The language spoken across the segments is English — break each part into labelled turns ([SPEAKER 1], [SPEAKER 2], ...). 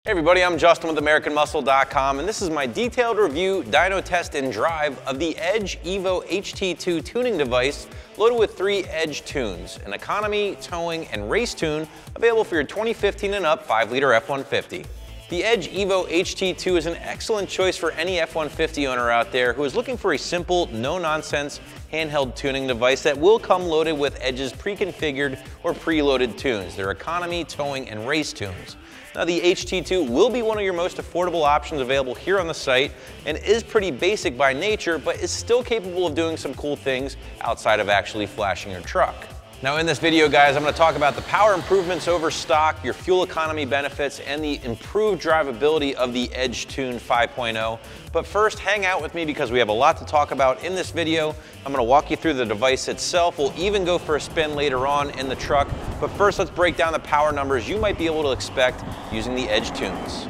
[SPEAKER 1] Hey everybody, I'm Justin with AmericanMuscle.com, and this is my detailed review, dyno test, and drive of the Edge Evo HT2 tuning device loaded with 3 Edge tunes, an economy, towing, and race tune available for your 2015 and up 5-liter F-150. The Edge Evo HT2 is an excellent choice for any F-150 owner out there who is looking for a simple, no-nonsense handheld tuning device that will come loaded with Edge's pre-configured or preloaded tunes, their economy, towing, and race tunes. Now, the HT2 will be one of your most affordable options available here on the site and is pretty basic by nature, but is still capable of doing some cool things outside of actually flashing your truck. Now, in this video, guys, I'm going to talk about the power improvements over stock, your fuel economy benefits, and the improved drivability of the Edge Tune 5.0. But first, hang out with me because we have a lot to talk about in this video. I'm going to walk you through the device itself. We'll even go for a spin later on in the truck. But first, let's break down the power numbers you might be able to expect using the Edge Tunes.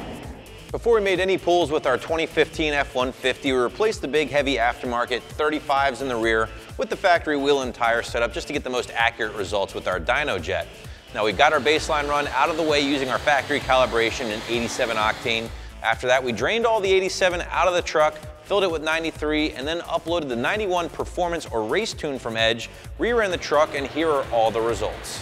[SPEAKER 1] Before we made any pulls with our 2015 F-150, we replaced the big heavy aftermarket 35s in the rear with the factory wheel and tire setup just to get the most accurate results with our dyno jet. Now, we got our baseline run out of the way using our factory calibration in 87 octane. After that, we drained all the 87 out of the truck, filled it with 93, and then uploaded the 91 performance or race tune from Edge, re-ran the truck, and here are all the results.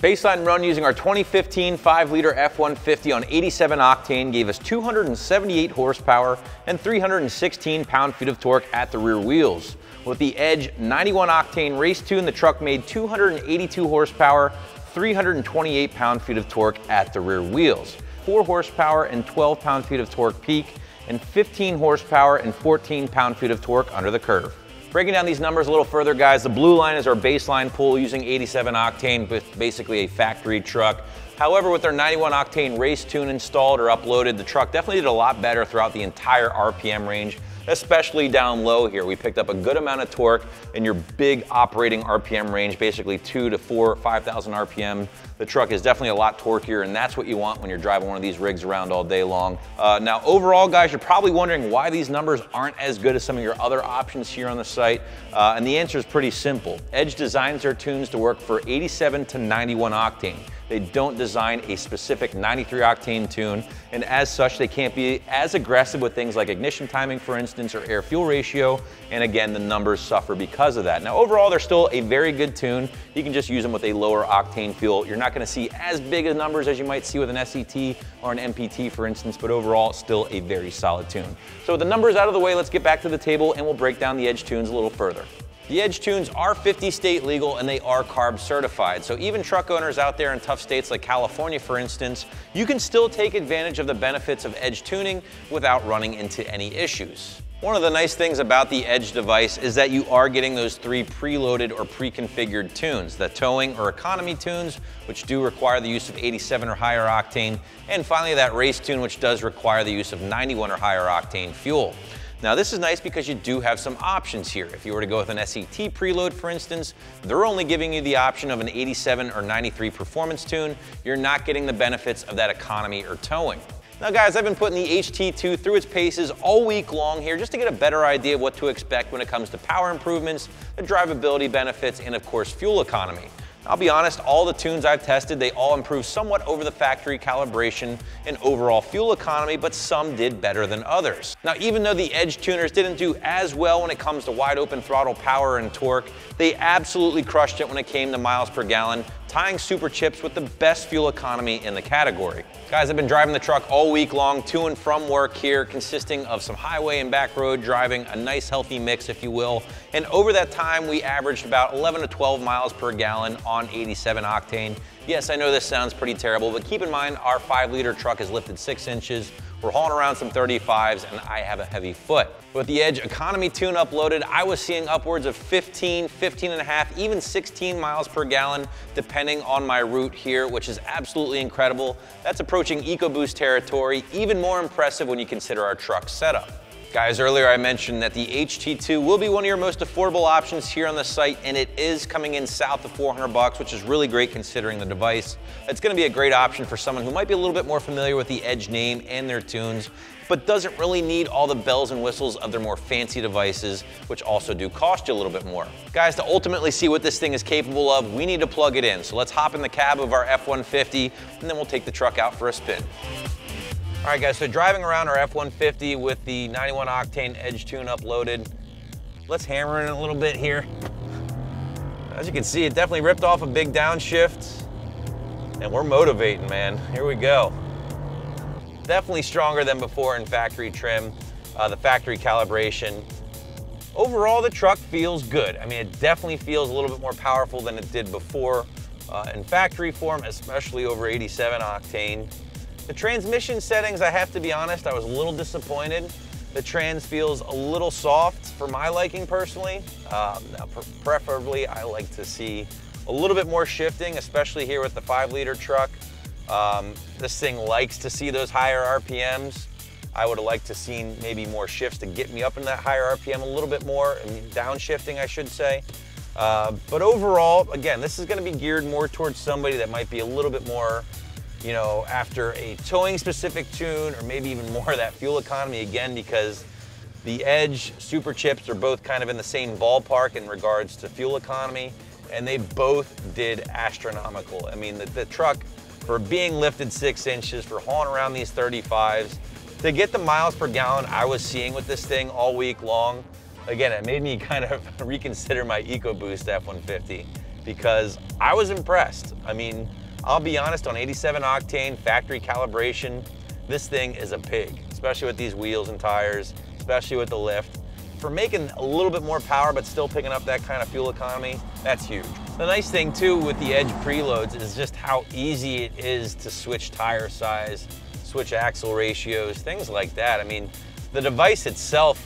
[SPEAKER 1] Baseline run using our 2015 5-liter F-150 on 87 octane gave us 278 horsepower and 316 pound-feet of torque at the rear wheels. With the Edge 91 octane race tune, the truck made 282 horsepower, 328 pound-feet of torque at the rear wheels, 4 horsepower and 12 pound-feet of torque peak, and 15 horsepower and 14 pound-feet of torque under the curve. Breaking down these numbers a little further, guys, the blue line is our baseline pull using 87 octane with basically a factory truck. However, with our 91 octane race tune installed or uploaded, the truck definitely did a lot better throughout the entire RPM range, especially down low here. We picked up a good amount of torque in your big operating RPM range, basically 2 to 4, 5,000 RPM. The truck is definitely a lot torqueier, and that's what you want when you're driving one of these rigs around all day long. Now, overall, guys, you're probably wondering why these numbers aren't as good as some of your other options here on the site, and the answer is pretty simple. Edge designs their tunes to work for 87 to 91 octane. They don't design a specific 93 octane tune, and as such, they can't be as aggressive with things like ignition timing, for instance, or air-fuel ratio, and again, the numbers suffer because of that. Now, overall, they're still a very good tune. You can just use them with a lower octane fuel. You're not gonna see as big of numbers as you might see with an SET or an MPT, for instance, but overall, still a very solid tune. So with the numbers out of the way, let's get back to the table and we'll break down the Edge tunes a little further. The Edge tunes are 50 state legal and they are CARB certified. So even truck owners out there in tough states like California, for instance, you can still take advantage of the benefits of Edge tuning without running into any issues. One of the nice things about the Edge device is that you are getting those 3 preloaded or pre-configured tunes, the towing or economy tunes, which do require the use of 87 or higher octane, and finally that race tune, which does require the use of 91 or higher octane fuel. Now, this is nice because you do have some options here. If you were to go with an SET preload, for instance, they're only giving you the option of an 87 or 93 performance tune. You're not getting the benefits of that economy or towing. Now, guys, I've been putting the HT2 through its paces all week long here just to get a better idea of what to expect when it comes to power improvements, the drivability benefits, and of course, fuel economy. I'll be honest, all the tunes I've tested, they all improve somewhat over the factory calibration and overall fuel economy, but some did better than others. Now, even though the Edge tuners didn't do as well when it comes to wide open throttle power and torque, they absolutely crushed it when it came to miles per gallon, tying Super Chips with the best fuel economy in the category. Guys, I've been driving the truck all week long to and from work here, consisting of some highway and back road driving, a nice healthy mix, if you will. And over that time, we averaged about 11 to 12 miles per gallon on 87 octane. Yes, I know this sounds pretty terrible, but keep in mind our 5-liter truck is lifted 6 inches. We're hauling around some 35s and I have a heavy foot. With the Edge economy tune uploaded, I was seeing upwards of 15, 15 and a half, even 16 miles per gallon, depending on my route here, which is absolutely incredible. That's approaching EcoBoost territory, even more impressive when you consider our truck setup. Guys, earlier I mentioned that the HT2 will be one of your most affordable options here on the site, and it is coming in south of $400, which is really great considering the device. It's gonna be a great option for someone who might be a little bit more familiar with the Edge name and their tunes, but doesn't really need all the bells and whistles of their more fancy devices, which also do cost you a little bit more. Guys, to ultimately see what this thing is capable of, we need to plug it in. So let's hop in the cab of our F-150, and then we'll take the truck out for a spin. All right, guys, so driving around our F-150 with the 91 octane Edge tune-up loaded, let's hammer in a little bit here. As you can see, it definitely ripped off a big downshift, and we're motivating, man. Here we go. Definitely stronger than before in factory trim, the factory calibration. Overall, the truck feels good. I mean, it definitely feels a little bit more powerful than it did before in factory form, especially over 87 octane. The transmission settings, I have to be honest, I was a little disappointed. The trans feels a little soft for my liking personally. Preferably, I like to see a little bit more shifting, especially here with the 5-liter truck. This thing likes to see those higher RPMs. I would have liked to see maybe more shifts to get me up in that higher RPM a little bit more, and downshifting, I should say. But overall, again, this is gonna be geared more towards somebody that might be a little bit more, you know, after a towing specific tune, or maybe even more of that fuel economy, again, because the Edge Super Chips are both kind of in the same ballpark in regards to fuel economy, and they both did astronomical. I mean, the truck, for being lifted 6 inches, for hauling around these 35s, to get the miles per gallon I was seeing with this thing all week long, again, it made me kind of reconsider my EcoBoost F-150, because I was impressed. I mean, I'll be honest, on 87 octane factory calibration, this thing is a pig, especially with these wheels and tires, especially with the lift. For making a little bit more power but still picking up that kind of fuel economy, that's huge. The nice thing too with the Edge preloads is just how easy it is to switch tire size, switch axle ratios, things like that. I mean, the device itself,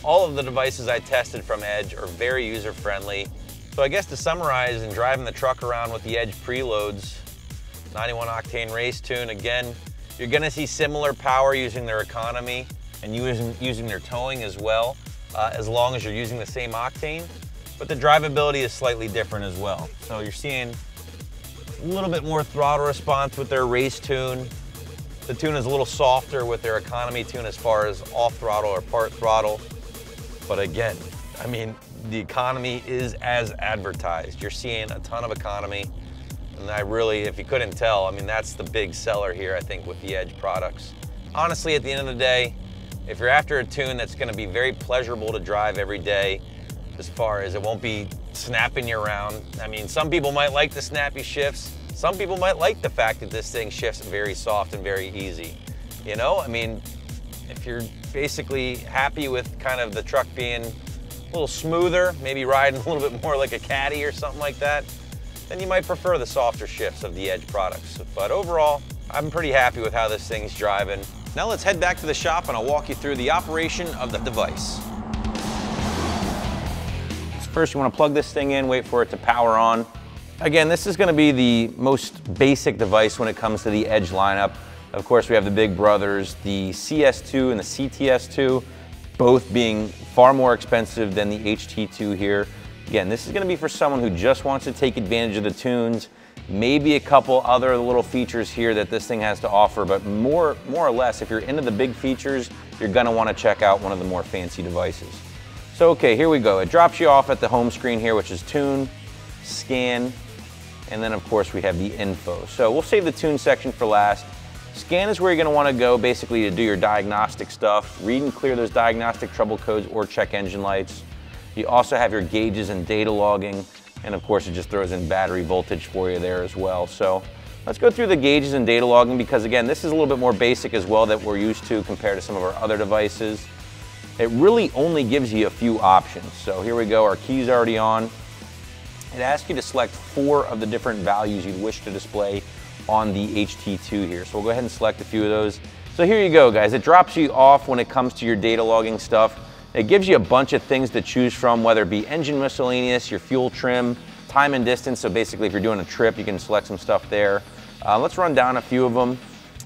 [SPEAKER 1] all of the devices I tested from Edge are very user-friendly. So I guess to summarize, in driving the truck around with the Edge preloads, 91 octane race tune, again, you're gonna see similar power using their economy and using their towing as well, as long as you're using the same octane. But the drivability is slightly different as well. So you're seeing a little bit more throttle response with their race tune. The tune is a little softer with their economy tune as far as off throttle or part throttle. But again, I mean, the economy is as advertised. You're seeing a ton of economy. And I really, if you couldn't tell, I mean, that's the big seller here, I think, with the Edge products. Honestly, at the end of the day, if you're after a tune that's gonna be very pleasurable to drive every day, as far as it won't be snapping you around. I mean, some people might like the snappy shifts. Some people might like the fact that this thing shifts very soft and very easy. You know, I mean, if you're basically happy with kind of the truck being a little smoother, maybe riding a little bit more like a Caddy or something like that, then you might prefer the softer shifts of the Edge products. But overall, I'm pretty happy with how this thing's driving. Now let's head back to the shop and I'll walk you through the operation of the device. First, you want to plug this thing in, wait for it to power on. Again, this is going to be the most basic device when it comes to the Edge lineup. Of course, we have the big brothers, the CS2 and the CTS2, both being far more expensive than the HT2 here. Again, this is going to be for someone who just wants to take advantage of the tunes, maybe a couple other little features here that this thing has to offer, but more or less, if you're into the big features, you're going to want to check out one of the more fancy devices. So, okay, here we go. It drops you off at the home screen here, which is tune, scan, and then of course we have the info. So we'll save the tune section for last. Scan is where you're gonna wanna go basically to do your diagnostic stuff, read and clear those diagnostic trouble codes or check engine lights. You also have your gauges and data logging, and of course it just throws in battery voltage for you there as well. So let's go through the gauges and data logging, because again, this is a little bit more basic as well that we're used to compared to some of our other devices. It really only gives you a few options. So here we go, our key's already on. It asks you to select 4 of the different values you'd wish to display on the HT2 here. So we'll go ahead and select a few of those. So here you go, guys. It drops you off when it comes to your data logging stuff. It gives you a bunch of things to choose from, whether it be engine miscellaneous, your fuel trim, time and distance. So basically, if you're doing a trip, you can select some stuff there. Let's run down a few of them.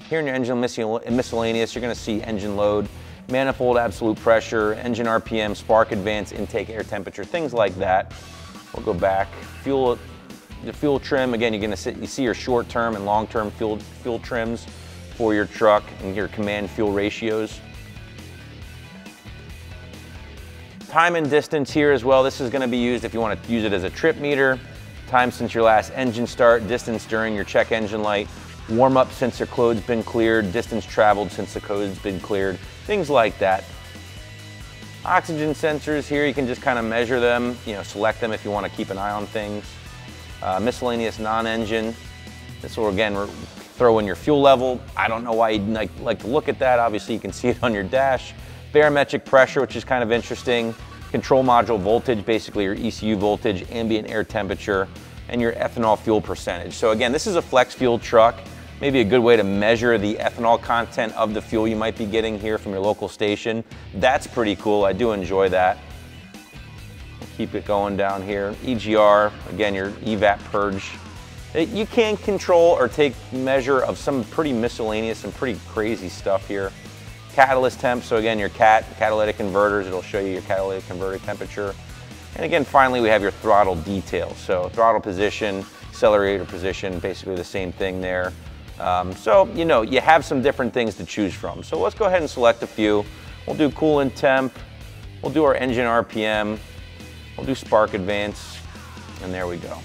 [SPEAKER 1] Here in your engine miscellaneous, you're gonna see engine load. manifold absolute pressure, engine RPM, spark advance, intake air temperature, things like that. We'll go back. The fuel trim, again, you see your short-term and long-term fuel trims for your truck and your command fuel ratios. Time and distance here as well. This is going to be used if you want to use it as a trip meter. Time since your last engine start, distance during your check engine light, warm up since your code's been cleared, distance traveled since the code's been cleared, things like that. Oxygen sensors here, you can just kind of measure them, select them if you want to keep an eye on things. Miscellaneous non-engine. This will again throw in your fuel level. I don't know why you'd like to look at that. Obviously you can see it on your dash. Barometric pressure, which is kind of interesting. Control module voltage, basically your ECU voltage, ambient air temperature, and your ethanol fuel percentage. So again, this is a flex fuel truck. Maybe a good way to measure the ethanol content of the fuel you might be getting here from your local station. That's pretty cool. I do enjoy that. Keep it going down here. EGR, again, your evap purge. You can control or take measure of some pretty miscellaneous and pretty crazy stuff here. Catalyst temp, so again, your catalytic converters, it'll show you your catalytic converter temperature. And again, finally, we have your throttle details. So throttle position, accelerator position, basically the same thing there. So, you have some different things to choose from. So let's go ahead and select a few. We'll do coolant temp, we'll do our engine RPM, we'll do spark advance, and there we go.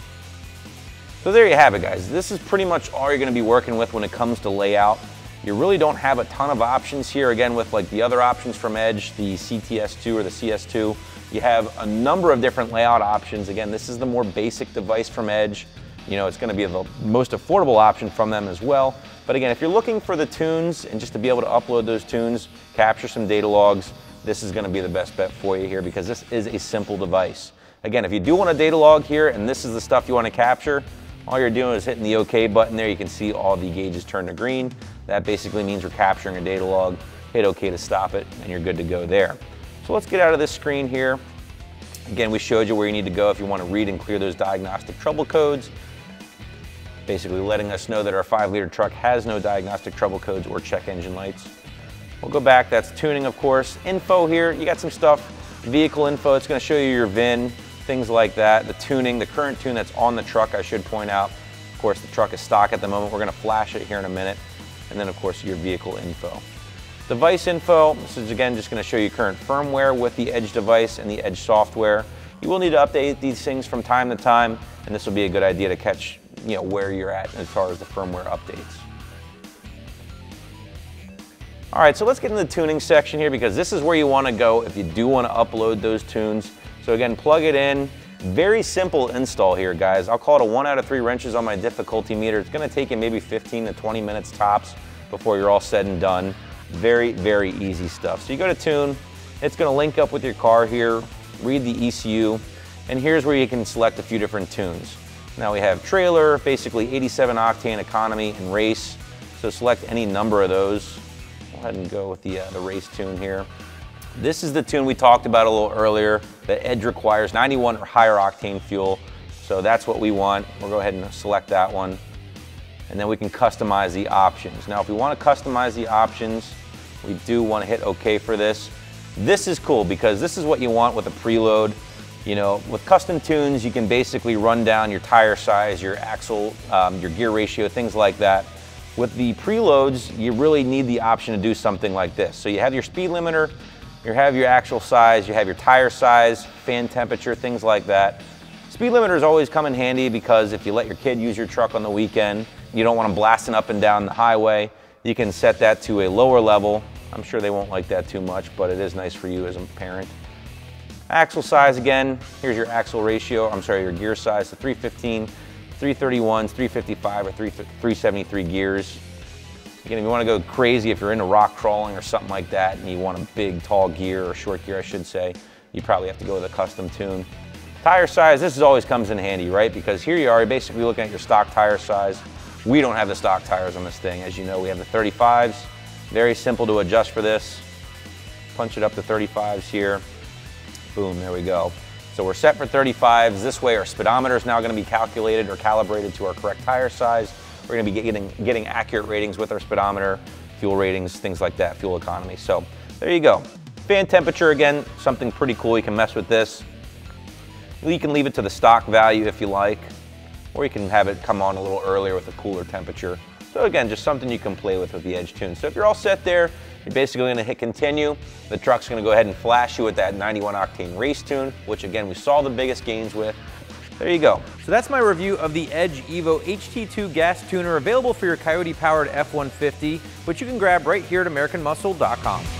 [SPEAKER 1] So there you have it, guys. This is pretty much all you're gonna be working with when it comes to layout. You really don't have a ton of options here. Again, with like the other options from Edge, the CTS2 or the CS2, you have a number of different layout options. Again, this is the more basic device from Edge. It's going to be the most affordable option from them as well. But again, if you're looking for the tunes and just to be able to upload those tunes, capture some data logs, this is going to be the best bet for you here because this is a simple device. Again, if you do want a data log here and this is the stuff you want to capture, all you're doing is hitting the OK button there. You can see all the gauges turn to green. That basically means we're capturing a data log. Hit OK to stop it, and you're good to go there. So let's get out of this screen here. Again, we showed you where you need to go if you want to read and clear those diagnostic trouble codes. Basically letting us know that our 5-liter truck has no diagnostic trouble codes or check engine lights. We'll go back, that's tuning of course. Info here, you got some stuff, vehicle info, it's going to show you your VIN, things like that. The tuning, the current tune that's on the truck, I should point out. Of course, the truck is stock at the moment. We're going to flash it here in a minute. And then of course your vehicle info. Device info, this is again just going to show you current firmware with the Edge device and the Edge software. You will need to update these things from time to time, and this will be a good idea to catch where you're at as far as the firmware updates. All right, so let's get into the tuning section here because this is where you want to go if you do want to upload those tunes. So again, plug it in. Very simple install here, guys. I'll call it a 1 out of 3 wrenches on my difficulty meter. It's going to take you maybe 15 to 20 minutes tops before you're all said and done. Very, very easy stuff. So you go to tune. It's going to link up with your car here, read the ECU, and here's where you can select a few different tunes. Now we have trailer, basically 87 octane economy and race. So select any number of those. Go ahead and go with the race tune here. This is the tune we talked about a little earlier. The Edge requires 91 or higher octane fuel. So that's what we want. We'll go ahead and select that one. And then we can customize the options. Now if we want to customize the options, we do want to hit OK for this. This is cool because this is what you want with a preload. With custom tunes, you can basically run down your tire size, your axle, your gear ratio, things like that. With the preloads, you really need the option to do something like this. So you have your speed limiter, you have your axle size, you have your tire size, fan temperature, things like that. Speed limiters always come in handy because if you let your kid use your truck on the weekend, you don't want them blasting up and down the highway, you can set that to a lower level. I'm sure they won't like that too much, but it is nice for you as a parent. Axle size, again, here's your axle ratio, your gear size, so 315, 331s, 355, or 373 gears. Again, if you want to go crazy, if you're into rock crawling or something like that, and you want a big, tall gear, or short gear, I should say, you probably have to go with a custom tune. Tire size, this always comes in handy, right? Because here you are, you're basically looking at your stock tire size. We don't have the stock tires on this thing. As you know, we have the 35s. Very simple to adjust for this. Punch it up to 35s here. Boom, there we go. So we're set for 35s. This way our speedometer is now going to be calculated or calibrated to our correct tire size. We're going to be getting accurate ratings with our speedometer, fuel ratings, things like that, fuel economy. So There you go. Fan temperature, again, something pretty cool. You can mess with this. You can leave it to the stock value if you like, or you can have it come on a little earlier with a cooler temperature. So again, just something you can play with the Edge tune. So if you're all set there, you're basically going to hit continue. The truck's going to go ahead and flash you with that 91 octane race tune, which again, we saw the biggest gains with. There you go. So that's my review of the Edge Evo HT2 gas tuner, available for your Coyote-powered F-150, which you can grab right here at AmericanMuscle.com.